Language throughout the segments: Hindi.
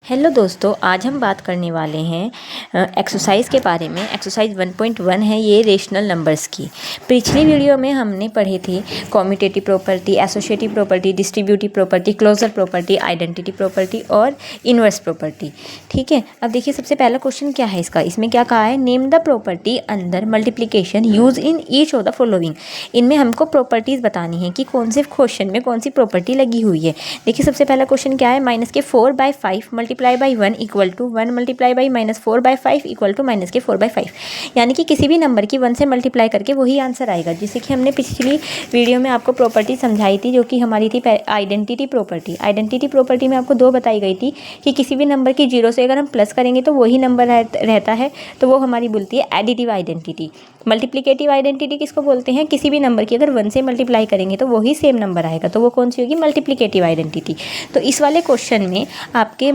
हेलो दोस्तों, आज हम बात करने वाले हैं एक्सरसाइज के बारे में। एक्सरसाइज 1.1 है ये रेशनल नंबर्स की। पिछली वीडियो में हमने पढ़े थे commutative property, associative property, distributive property, closure property, identity property और इनवर्स प्रॉपर्टी। ठीक है, अब देखिए सबसे पहला क्वेश्चन क्या है इसका। इसमें क्या कहा है, name the property under multiplication use in each of the following. इनमें हमको प्रॉपर्टीज़ बतानी है कि कौन से क्वेश्चन में कौन सी प्रॉपर्टी लगी हुई है। देखिए सबसे पहला क्वेश्चन क्या है, -4/5 multiply by 1 equal to 1 multiply by -4/5 equal to -4/5। यानी कि किसी भी नंबर की 1 से मल्टीप्लाई करके वही आंसर आएगा। जैसे कि हमने पिछली वीडियो में आपको प्रॉपर्टी समझाई थी, जो कि हमारी थी आइडेंटिटी प्रॉपर्टी। आइडेंटिटी प्रॉपर्टी में आपको दो बताई गई थी कि किसी भी नंबर की 0 से अगर हम प्लस करेंगे तो वही नंबर रहता है, तो वो हमारी बोलती है एडिटिव आइडेंटिटी। मल्टीप्लिकेटिव आइडेंटिटी किसको बोलते हैं, किसी भी नंबर की अगर 1 से मल्टीप्लाई करेंगे तो वही सेम नंबर आएगा, तो वो कौन सी होगी, मल्टीप्लिकेटिव आइडेंटिटी। तो इस वाले क्वेश्चन में आपके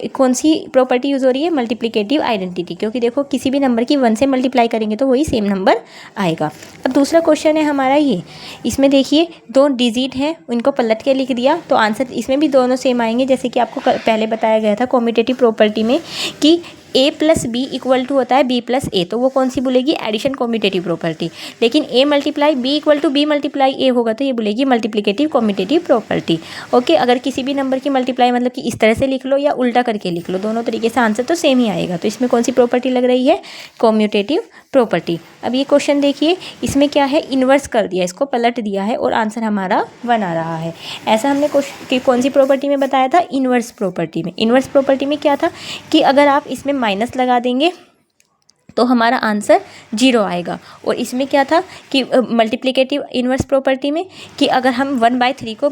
कौन सी प्रॉपर्टी यूज़ हो रही है, मल्टीप्लिकेटिव आइडेंटिटी, क्योंकि देखो किसी भी नंबर की 1 से मल्टीप्लाई करेंगे तो वही सेम नंबर आएगा। अब दूसरा क्वेश्चन है हमारा ये, इसमें देखिए 2 डिजिट हैं, उनको पलट के लिख दिया तो आंसर इसमें भी दोनों सेम आएंगे। जैसे कि आपको पहले बताया गया था कॉम्यूटेटिव प्रॉपर्टी में कि a plus B equal to होता है b प्लस ए, तो वो कौन सी बोलेगी, एडिशन कॉम्यूटेटिव प्रॉपर्टी। लेकिन a multiply b equal to b multiply a होगा तो ये बोलेगी मल्टीप्लिकेटिव कॉम्यूटेटिव प्रॉपर्टी। ओके, अगर किसी भी नंबर की मल्टीप्लाई मतलब कि इस तरह से लिख लो या उल्टा करके लिख लो, दोनों तरीके से आंसर तो सेम ही आएगा। तो इसमें कौन सी प्रॉपर्टी लग रही है, कॉम्यूटेटिव प्रॉपर्टी। अब ये क्वेश्चन देखिए, इसमें क्या है, इन्वर्स कर दिया, इसको पलट दिया है और आंसर हमारा 1 आ रहा है। ऐसा हमने कौन सी प्रॉपर्टी में बताया था, इन्वर्स प्रॉपर्टी में। इन्वर्स प्रॉपर्टी में क्या था कि अगर आप इसमें माइनस लगा देंगे तो हमारा आंसर 0 आएगा। और इसमें क्या था कि मल्टीप्लिकेटिव इन्वर्स प्रॉपर्टी में कि अगर हम 1/3 को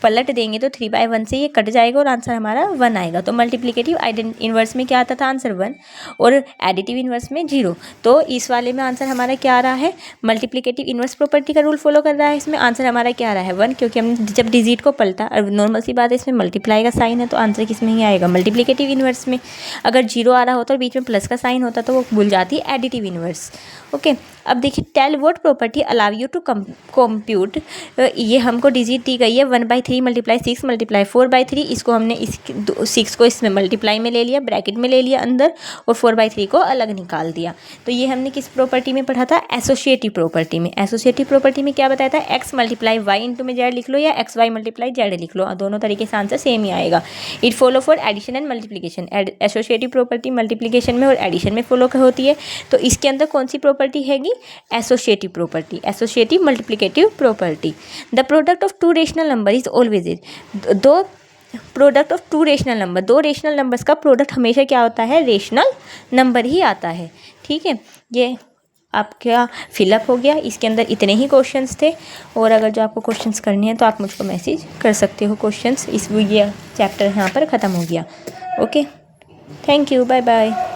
पलट देंगे तो 3/1 से ये कट जाएगा और आंसर हमारा 1 आएगा। तो मल्टीप्लिकेटिव इन्वर्स में क्या आता था, आंसर 1, और एडिटिव इन्वर्स में 0। तो इस वाले में आंसर हमारा क्या आ रहा है, मल्टीप्लिकेटिव इन्वर्स प्रॉपर्टी का रूल फॉलो कर रहा है। इसमें आंसर हमारा क्या आ रहा है, 1, क्योंकि हम जब डिजिट को पलटा, और नॉर्मल सी बात है इसमें मल्टीप्लाई का साइन है तो आंसर किस में ही आएगा, मल्टीप्लिकेटिव इन्वर्स में। अगर 0 आ रहा होता और बीच में प्लस का साइन होता तो वो भूल जाती है एडिटिव इन्वर्स। ओके, अब देखिए tell what property allow you to compute. ये हमको डिजिट दी गई है 1/3 मल्टीप्लाई 6 मल्टीप्लाई 4/3। इसको हमने 6 को इसमें मल्टीप्लाई में ले लिया, ब्रैकेट में ले लिया अंदर, और 4/3 को अलग निकाल दिया। तो ये हमने किस प्रॉपर्टी में पढ़ा था, एसोसिएटिव प्रॉपर्टी में। एसोसिएटिव प्रॉपर्टी में क्या बताया था, एक्स मल्टीप्लाई वाई इंटू में जेड लिख लो या एक्स वाई मल्टीप्लाई जेड लिख लो, दोनों तरीके से आंसर सेम ही आएगा। It follow for addition and multiplication. Associative property multiplication में और एडिशन में फॉलो होती है। तो इसके अंदर कौन सी प्रॉपर्टी हैगी, associative property, associative multiplicative property. The product of 2 rational number is always is. दो product of 2 rational number, 2 rational numbers का प्रोडक्ट हमेशा क्या होता है, रेशनल नंबर ही आता है। ठीक है, ये आपका फिलअप हो गया। इसके अंदर इतने ही क्वेश्चंस थे, और अगर जो आपको क्वेश्चंस करने हैं तो आप मुझको मैसेज कर सकते हो क्वेश्चंस। ये चैप्टर यहाँ पर ख़त्म हो गया। Okay, thank you, bye bye.